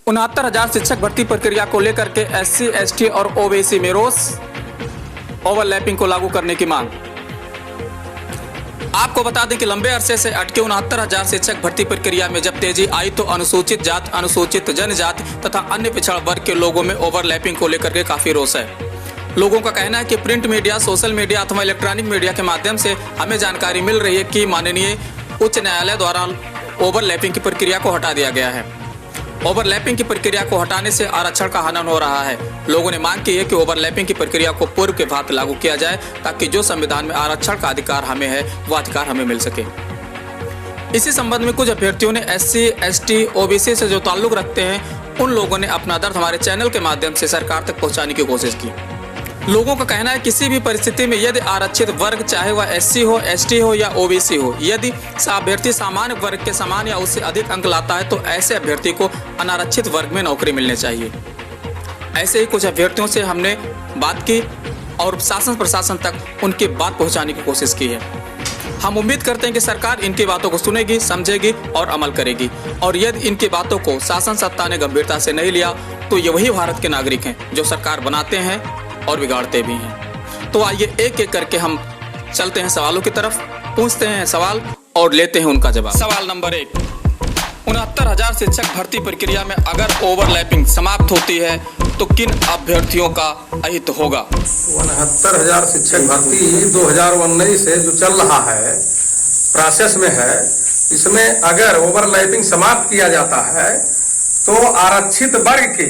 69,000 शिक्षक भर्ती प्रक्रिया को लेकर के SC, ST और OBC में रोष, ओवरलैपिंग को लागू करने की मांग। आपको बता दें कि लंबे अरसे से अटके 69,000 शिक्षक भर्ती प्रक्रिया में जब तेजी आई तो अनुसूचित जात, अनुसूचित जनजाति तथा अन्य पिछड़ा वर्ग के लोगों में ओवरलैपिंग को लेकर के काफी रोष है। लोगों का कहना है कि प्रिंट मीडिया, सोशल मीडिया अथवा इलेक्ट्रॉनिक मीडिया के माध्यम से हमें जानकारी मिल रही है कि माननीय उच्च न्यायालय द्वारा ओवरलैपिंग की प्रक्रिया को हटा दिया गया है। ओवरलैपिंग की प्रक्रिया को हटाने से आरक्षण का हनन हो रहा है। लोगों ने मांग की है कि ओवरलैपिंग की प्रक्रिया को पूर्व के भांति लागू किया जाए ताकि जो संविधान में आरक्षण का अधिकार हमें है वह अधिकार हमें मिल सके। इसी संबंध में कुछ अभ्यर्थियों ने SC, ST, OBC से जो ताल्लुक रखते हैं उन लोगों ने अपना दर्द हमारे चैनल के माध्यम से सरकार तक पहुंचाने की कोशिश की। लोगों का कहना है किसी भी परिस्थिति में यदि आरक्षित वर्ग चाहे वह SC हो, ST हो या OBC हो, यदि अभ्यर्थी सामान्य वर्ग के समान या उससे अधिक अंक लाता है तो ऐसे अभ्यर्थी को अनारक्षित वर्ग में नौकरी मिलनी चाहिए। ऐसे ही कुछ अभ्यर्थियों से हमने बात की और शासन प्रशासन तक उनकी बात पहुंचाने की कोशिश की है। हम उम्मीद करते हैं कि सरकार इनकी बातों को सुनेगी, समझेगी और अमल करेगी। और यदि इनकी बातों को शासन सत्ता ने गंभीरता से नहीं लिया तो ये वही भारत के नागरिक हैं जो सरकार बनाते हैं और बिगाड़ते भी हैं। तो आइए एक एक करके हम चलते हैं सवालों की तरफ, पूछते हैं सवाल और लेते हैं उनका जवाब। सवाल नंबर 1, 69,000 शिक्षक भर्ती प्रक्रिया में अगर ओवरलैपिंग समाप्त होती है तो किन अभ्यर्थियों का अहित होगा? 69,000 शिक्षक भर्ती 2019 से जो चल रहा है, प्रोसेस में है, इसमें अगर ओवरलैपिंग समाप्त किया जाता है तो आरक्षित वर्ग के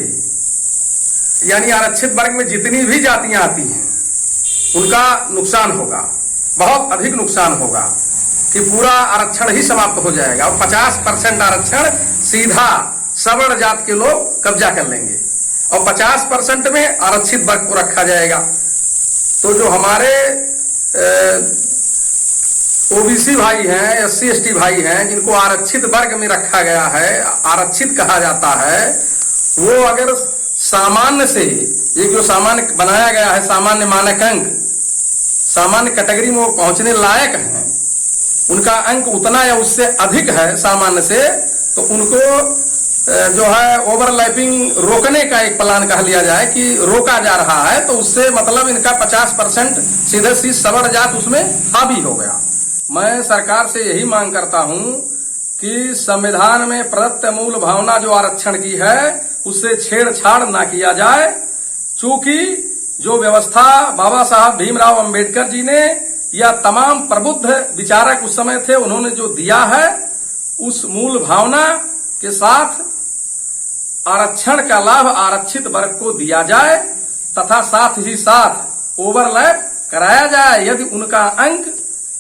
यानी आरक्षित वर्ग में जितनी भी जातियां आती हैं उनका नुकसान होगा, बहुत अधिक नुकसान होगा कि पूरा आरक्षण ही समाप्त हो जाएगा और 50% आरक्षण सीधा सवर्ण जात के लोग कब्जा कर लेंगे और 50% में आरक्षित वर्ग को रखा जाएगा। तो जो हमारे OBC भाई हैं, SC, ST भाई हैं, जिनको आरक्षित वर्ग में रखा गया है, आरक्षित कहा जाता है, वो अगर सामान्य से ये जो सामान्य बनाया गया है, सामान्य मानक अंक, सामान्य कैटेगरी में वो पहुंचने लायक हैं, उनका अंक उतना या उससे अधिक है सामान्य से, तो उनको जो है ओवरलैपिंग रोकने का एक प्लान कह लिया जाए कि रोका जा रहा है, तो उससे मतलब इनका 50% सीधे सीधे सवर्ण जात उसमें हावी हो गया। मैं सरकार से यही मांग करता हूं कि संविधान में प्रदत्त मूल भावना जो आरक्षण की है उससे छेड़छाड़ ना किया जाए, चूंकि जो व्यवस्था बाबा साहब भीमराव अंबेडकर जी ने या तमाम प्रबुद्ध विचारक उस समय थे उन्होंने जो दिया है उस मूल भावना के साथ आरक्षण का लाभ आरक्षित वर्ग को दिया जाए तथा साथ ही साथ ओवरलैप कराया जाए। यदि उनका अंक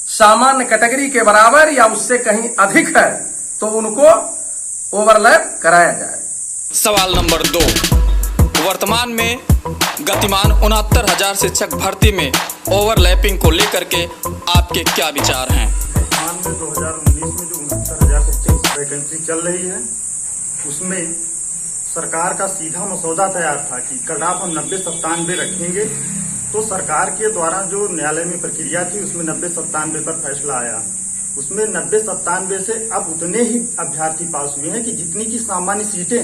सामान्य कैटेगरी के बराबर या उससे कहीं अधिक है तो उनको ओवरलैप कराया जाए। सवाल नंबर 2, वर्तमान में गतिमान 69,000 शिक्षक भर्ती में ओवरलैपिंग को लेकर के आपके क्या विचार हैं? वर्तमान में 2019 में जो 69,000 शिक्षक वैकेंसी चल रही है उसमें सरकार का सीधा मसौदा तैयार था कि कट-ऑफ हम 90-97 रखेंगे। तो सरकार के द्वारा जो न्यायालय में प्रक्रिया थी उसमें 90-97 पर फैसला आया। उसमें 90-97 से अब उतने ही अभ्यर्थी पास हुए हैं कि जितनी की सामान्य सीटें,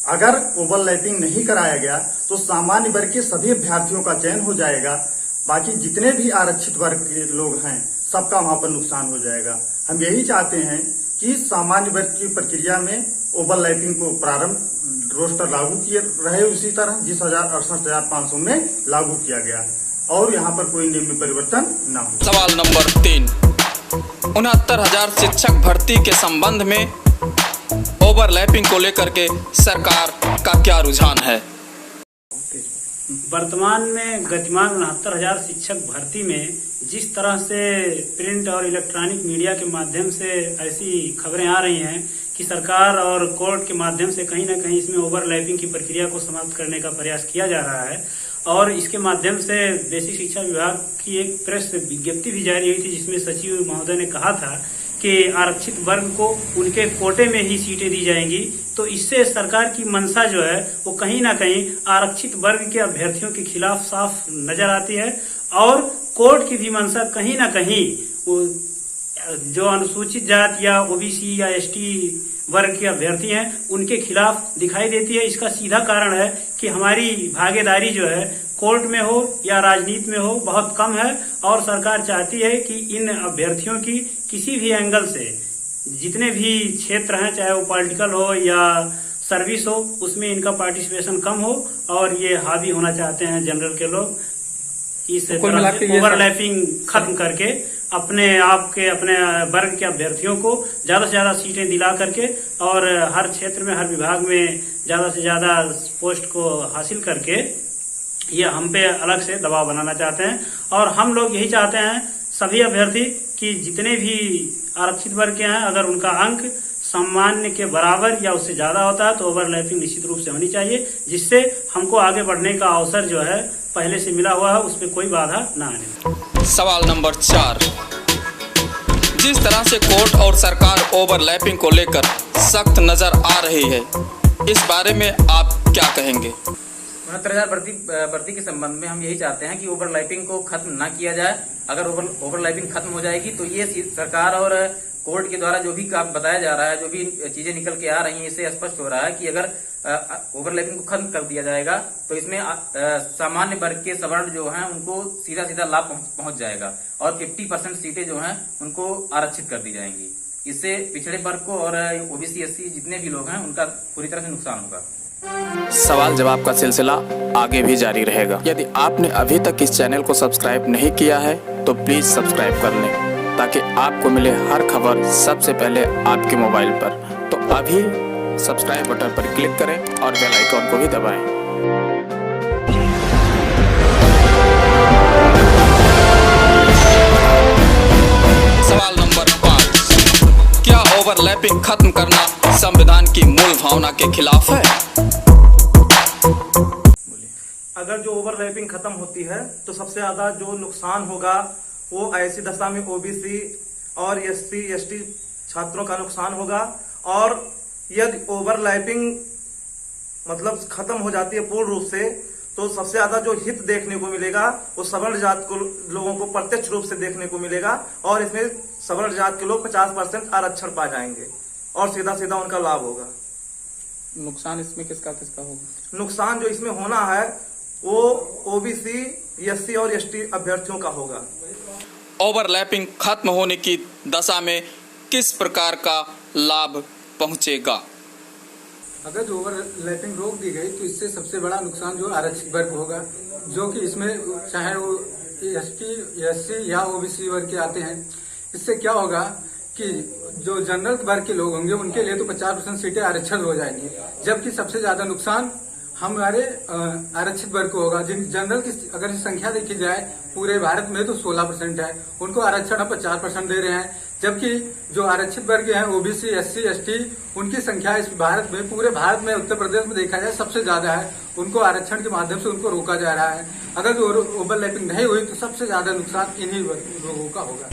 अगर ओवरलैपिंग नहीं कराया गया तो सामान्य वर्ग के सभी अभ्यर्थियों का चयन हो जाएगा, बाकी जितने भी आरक्षित वर्ग के लोग हैं सबका वहां पर नुकसान हो जाएगा। हम यही चाहते हैं कि सामान्य वर्ग की प्रक्रिया में ओवरलैपिंग को प्रारंभ रोस्टर लागू किए रहे उसी तरह जिस 68,500 में लागू किया गया और यहाँ पर कोई नियम में परिवर्तन न हो। सवाल नंबर 3, 69,000 शिक्षक भर्ती के संबंध में ओवरलैपिंग को लेकर के सरकार का क्या रुझान है? वर्तमान में गतिमान 69,000 शिक्षक भर्ती में जिस तरह से प्रिंट और इलेक्ट्रॉनिक मीडिया के माध्यम से ऐसी खबरें आ रही हैं कि सरकार और कोर्ट के माध्यम से कहीं न कहीं इसमें ओवरलैपिंग की प्रक्रिया को समाप्त करने का प्रयास किया जा रहा है और इसके माध्यम से बेसिक शिक्षा विभाग की एक प्रेस विज्ञप्ति भी जारी हुई थी जिसमें सचिव महोदय ने कहा था कि आरक्षित वर्ग को उनके कोटे में ही सीटें दी जाएंगी। तो इससे सरकार की मंशा जो है वो कहीं ना कहीं आरक्षित वर्ग के अभ्यर्थियों के खिलाफ साफ नजर आती है और कोर्ट की भी मंशा कहीं ना कहीं वो जो अनुसूचित जात या OBC या ST वर्ग के अभ्यर्थी हैं उनके खिलाफ दिखाई देती है। इसका सीधा कारण है कि हमारी भागीदारी जो है कोर्ट में हो या राजनीति में हो बहुत कम है, और सरकार चाहती है कि इन अभ्यर्थियों की किसी भी एंगल से जितने भी क्षेत्र हैं, चाहे वो पॉलिटिकल हो या सर्विस हो, उसमें इनका पार्टिसिपेशन कम हो, और ये हावी होना चाहते हैं जनरल के लोग। इस तरह से ओवरलैपिंग खत्म करके अपने आप के अपने वर्ग के अभ्यर्थियों को ज्यादा से ज्यादा सीटें दिला करके और हर क्षेत्र में हर विभाग में ज्यादा से ज्यादा पोस्ट को हासिल करके ये हम पे अलग से दबाव बनाना चाहते हैं। और हम लोग यही चाहते हैं सभी अभ्यर्थी कि जितने भी आरक्षित वर्ग के हैं, अगर उनका अंक सामान्य के बराबर या उससे ज्यादा होता है तो ओवरलैपिंग निश्चित रूप से होनी चाहिए, जिससे हमको आगे बढ़ने का अवसर जो है पहले से मिला हुआ है, उसमें कोई बाधा न आने। सवाल नंबर 4, जिस तरह से कोर्ट और सरकार ओवरलैपिंग को लेकर सख्त नजर आ रही है, इस बारे में आप क्या कहेंगे? 69,000 भर्ती के संबंध में हम यही चाहते हैं कि ओवरलैपिंग को खत्म ना किया जाए। अगर ओवरलैपिंग खत्म हो जाएगी तो ये सरकार और कोर्ट के द्वारा जो भी काम बताया जा रहा है, जो भी चीजें निकल के आ रही हैं, इससे स्पष्ट हो रहा है कि अगर ओवरलैपिंग को खत्म कर दिया जाएगा तो इसमें सामान्य वर्ग के सवर्ण जो हैं उनको सीधा सीधा लाभ पहुंच जाएगा और 50% सीटें जो हैं उनको आरक्षित कर दी जाएंगी। इससे पिछड़े वर्ग को और ओबीसी एससी जितने भी लोग हैं उनका पूरी तरह से नुकसान होगा। सवाल जवाब का सिलसिला आगे भी जारी रहेगा। यदि आपने अभी तक इस चैनल को सब्सक्राइब नहीं किया है तो प्लीज सब्सक्राइब कर लें, ताकि आपको मिले हर खबर सबसे पहले आपके मोबाइल पर। तो अभी सब्सक्राइब बटन पर क्लिक करें और बेल आइकॉन को भी दबाएं। सवाल नंबर 5, क्या ओवरलैपिंग खत्म करना संविधान की मूल भावना के खिलाफ है? अगर जो ओवरलैपिंग खत्म होती है तो सबसे ज्यादा जो नुकसान होगा वो ऐसी दशा में ओबीसी और एससी एसटी छात्रों का नुकसान होगा। और यदि ओवरलैपिंग मतलब खत्म हो जाती है पूर्ण रूप से तो सबसे ज्यादा जो हित देखने को मिलेगा वो सवर्ण जात को लोगों को प्रत्यक्ष रूप से देखने को मिलेगा, और इसमें सवर्ण जात के लोग 50% आरक्षण पा जाएंगे और सीधा सीधा उनका लाभ होगा। नुकसान इसमें किसका किसका होगा? नुकसान जो इसमें होना है वो ओबीसी एससी और एसटी अभ्यर्थियों का होगा। ओवरलैपिंग खत्म होने की दशा में किस प्रकार का लाभ पहुंचेगा? अगर जो ओवरलैपिंग रोक दी गई तो इससे सबसे बड़ा नुकसान जो आरक्षित वर्ग होगा, जो कि इसमें चाहे वो एसटी एससी या ओबीसी वर्ग के आते हैं। इससे क्या होगा कि जो जनरल वर्ग के लोग होंगे उनके लिए तो 50% सीटें आरक्षण हो जाएंगी, जबकि सबसे ज्यादा नुकसान हमारे आरक्षित वर्ग को होगा। जिन जनरल की अगर संख्या देखी जाए पूरे भारत में तो 16% है, उनको आरक्षण हम 50% दे रहे हैं, जबकि जो आरक्षित वर्ग हैं ओबीसी एससी एसटी उनकी संख्या इस भारत में पूरे भारत में उत्तर प्रदेश में देखा जाए सबसे ज्यादा है। उनको आरक्षण के माध्यम से उनको रोका जा रहा है। अगर जो ओवरलैपिंग नहीं हुई तो सबसे ज्यादा नुकसान इन्हीं लोगों का होगा।